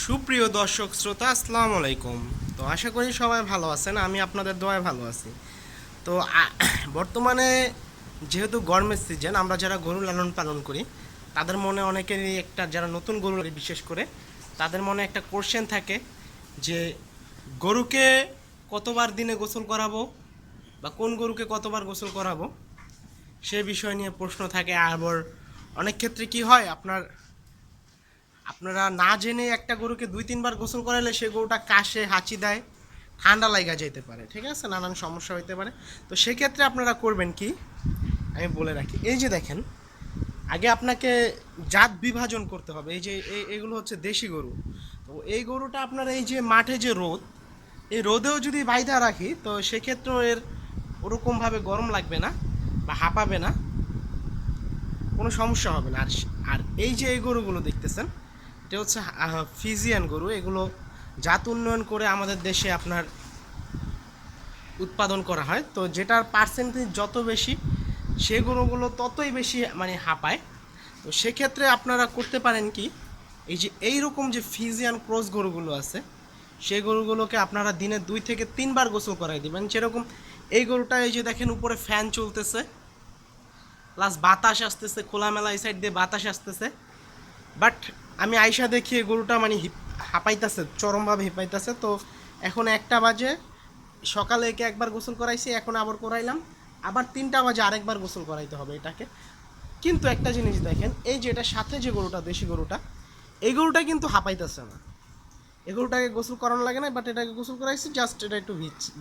সুপ্রিয় দর্শক শ্রোতা, আসসালামু আলাইকুম। তো আশা করি সবাই ভালো আছেন, আমি আপনাদের দোয়ায় ভালো আছি। তো বর্তমানে যেহেতু গরমের সিজন, আমরা যারা গরু লালন পালন করি তাদের মনে অনেকেরই একটা, যারা নতুন গরু বিশেষ করে তাদের মনে একটা কোশ্চেন থাকে যে গরুকে কতবার দিনে গোসল করাবো বা কোন গরুকে কতবার গোসল করাবো, সে বিষয় নিয়ে প্রশ্ন থাকে। আবার অনেক ক্ষেত্রে কি হয়, আপনারা না জেনে একটা গরুকে 2-3 বার গোসল করালে সে গরুটা কাশে, হাঁচি দেয়, ঠান্ডা লাগা যেতে পারে, ঠিক আছে, নানান সমস্যা হইতে পারে। তো সেক্ষেত্রে আপনারা করবেন কি, আমি বলে রাখি। এই যে দেখেন, আগে আপনাকে জাত বিভাজন করতে হবে। এই যে এগুলো হচ্ছে দেশি গরু। তো এই গরুটা আপনার এই যে মাঠে যে রোদ, এই রোদেও যদি বাইধা রাখি তো সেক্ষেত্রেও এর ওরকমভাবে গরম লাগবে না বা হাঁপাবে না, কোনো সমস্যা হবে না। আর এই যে এই গরুগুলো দেখতেছেন, এটা হচ্ছে ফিজিয়ান গরু। এগুলো জাত উন্নয়ন করে আমাদের দেশে আপনার উৎপাদন করা হয়। তো যেটার পার্সেন্টেজ যত বেশি, সে গরুগুলো ততই বেশি মানে হাঁপায়। তো সেক্ষেত্রে আপনারা করতে পারেন কি, এই যে এইরকম যে ফিজিয়ান ক্রস গরুগুলো আছে, সেই গরুগুলোকে আপনারা দিনে 2 থেকে 3 বার গোসল করাই দিবেন। যেরকম এই গরুটা, এই যে দেখেন উপরে ফ্যান চলতেছে, প্লাস বাতাস আসতেছে, খোলামেলা এই সাইড দিয়ে বাতাস আসতেছে। বাট আমি আইসা দেখি এই গরুটা মানে হাঁপাইতেছে, চরমভাবে হিপাইতেছে। তো এখন 1টা বাজে, সকালে একে একবার গোসল করাইছি, এখন আবার করাইলাম, আবার 3টা বাজে আরেকবার গোসল করাইতে হবে এটাকে। কিন্তু একটা জিনিস দেখেন, এই যে এটার সাথে যে গরুটা, দেশি গরুটা, এই গরুটা কিন্তু হাঁপাইতেছে না। এই গরুটাকে গোসল করানো লাগে না, বাট এটাকে গোসল করাইছি, জাস্ট এটা একটু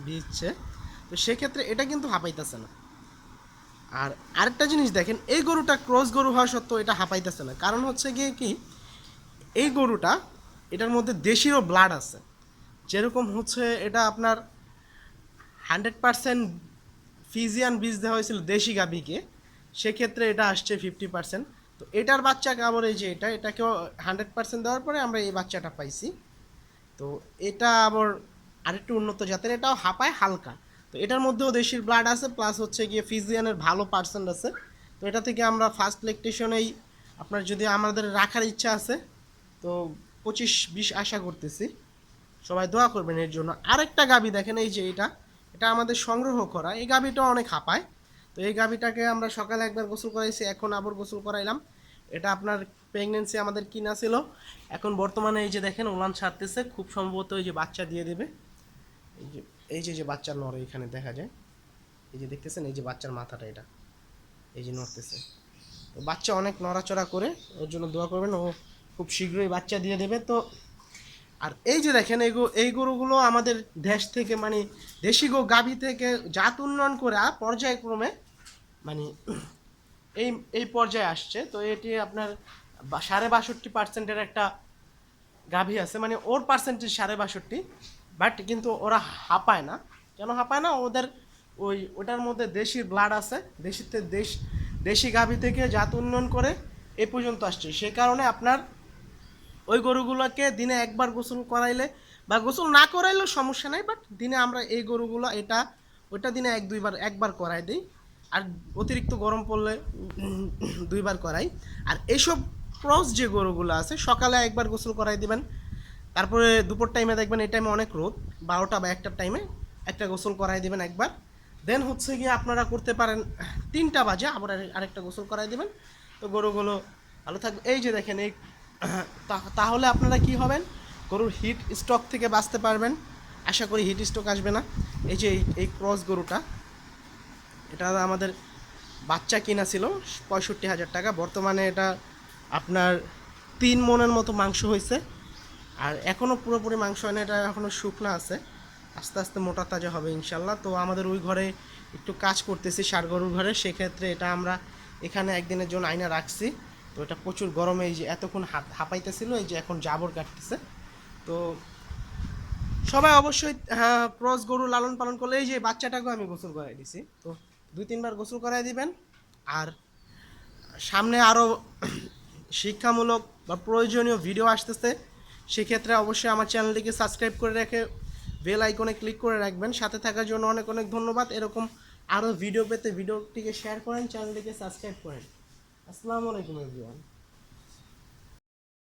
ভিজছে। তো সেক্ষেত্রে এটা কিন্তু হাঁপাইতেছে না। আর আরেকটা জিনিস দেখেন, এই গরুটা ক্রস গরু হওয়া সত্ত্বেও এটা হাঁপাইতেছে না। কারণ হচ্ছে গিয়ে কি, এই গরুটা, এটার মধ্যে দেশিরও ব্লাড আছে। যেরকম হচ্ছে এটা আপনার 100% ফিজিয়ান বীজ দেওয়া হয়েছিল দেশি গাভীকে, সেক্ষেত্রে এটা আসছে 50%। তো এটার বাচ্চাকে আবার এই যে এটাকেও 100% দেওয়ার পরে আমরা এই বাচ্চাটা পাইছি। তো এটা আবার আরেকটু উন্নত জাতের, এটাও হাঁপায় হালকা। তো এটার মধ্যেও দেশির ব্লাড আছে, প্লাস হচ্ছে গিয়ে ফিজিয়ানের ভালো পার্সেন্ট আছে। তো এটা থেকে আমরা ফার্স্ট ল্যাকটেশনেই, আপনার যদি আমাদের রাখার ইচ্ছা আছে তো 25-20 আশা করতেছি। সবাই দোয়া করবেন এর জন্য। আরেকটা গাভী দেখেন, এই যে এটা এটা আমাদের সংগ্রহ করা, এই গাভীটা অনেক হাঁপায়। তো এই গাভীটাকে আমরা সকালে একবার গোসল করাইছি, এখন আবার গোসল করাইলাম। এটা আপনার প্রেগনেন্সি আমাদের কিনা ছিল, এখন বর্তমানে এই যে দেখেন উলান ছাড়তেছে, খুব সম্ভবত এই যে বাচ্চা দিয়ে দেবে। এই যে এই যে বাচ্চার নড়ে এখানে দেখা যায়, এই যে দেখতেছেন, এই যে বাচ্চার মাথাটা এটা এই যে নড়তেছে। তো বাচ্চা অনেক নড়াচড়া করে, ওর জন্য দোয়া করবেন, ও খুব শীঘ্রই বাচ্চা দিয়ে দেবে। তো আর এই যে দেখেন, এই গরুগুলো আমাদের দেশ থেকে মানে দেশি গাভী থেকে জাত উন্নয়ন করে পর্যায়ক্রমে মানে এই এই পর্যায়ে আসছে। তো এটি আপনার 62% একটা গাভী আছে, মানে ওর পার্সেন্টেজ 62। বাট কিন্তু ওরা হাঁপায় না। কেন হাঁপায় না? ওটার মধ্যে দেশির ব্লাড আছে, দেশি গাভী থেকে জাত উন্নয়ন করে এ পর্যন্ত আসছে। সে কারণে আপনার ওই গরুগুলোকে দিনে একবার গোসল করাইলে বা গোসল না করাইলেও সমস্যা নাই, বাট দিনে আমরা এই গরুগুলো ওটা দিনে একবার করাই দিই। আর অতিরিক্ত গরম পড়লে 2বার করাই। আর এইসব ক্রস যে গরুগুলো আছে, সকালে একবার গোসল করাই দিবেন, তারপরে দুপুর টাইমে দেখবেন, এই টাইমে অনেক রোদ, 12টা বা 1টার টাইমে একটা গোসল করাই দিবেন একবার। দেন হচ্ছে গিয়ে আপনারা করতে পারেন 3টা বাজে আবার আরেকটা গোসল করাই দিবেন। তো গরুগুলো ভালো থাকবে। এই যে দেখেন, তাহলে আপনারা কি হবেন, গরুর হিট স্ট্রোক থেকে বাঁচতে পারবেন। আশা করি হিট স্ট্রোক আসবে না। এই যে এই ক্রস গরুটা, এটা আমাদের বাচ্চা কিনা ছিল 65,000 টাকা, বর্তমানে এটা আপনার 3 মণের মতো মাংস হয়েছে। আর এখনও পুরোপুরি মাংস হয় না, এটা এখনও শুকনো আছে, আস্তে আস্তে মোটা তাজা হবে ইনশাল্লাহ। তো আমাদের ওই ঘরে একটু কাজ করতেছি, ষাঁড় গরুর ঘরে, সেক্ষেত্রে এটা আমরা এখানে একদিনের জন্য আইনা রাখছি। তো এটা প্রচুর গরমে এই যে এতক্ষণ হাঁপাইতেছিল, এই যে এখন জাবর কাটতেছে। তো সবাই অবশ্যই, হ্যাঁ, ক্রস গরু লালন পালন করলে, এই যে বাচ্চাটাকেও আমি গোসল করাই দিছি, তো 2-3 বার গোসল করাই দিবেন। আর সামনে আরও শিক্ষামূলক বা প্রয়োজনীয় ভিডিও আসতেছে, সেক্ষেত্রে অবশ্যই আমার চ্যানেলটিকে সাবস্ক্রাইব করে রেখে বেল আইকনে ক্লিক করে রাখবেন। সাথে থাকার জন্য অনেক অনেক ধন্যবাদ। এরকম আরও ভিডিও পেতে ভিডিওটিকে শেয়ার করেন, চ্যানেলটিকে সাবস্ক্রাইব করেন। আসসালামু আলাইকুম এভরিওয়ান।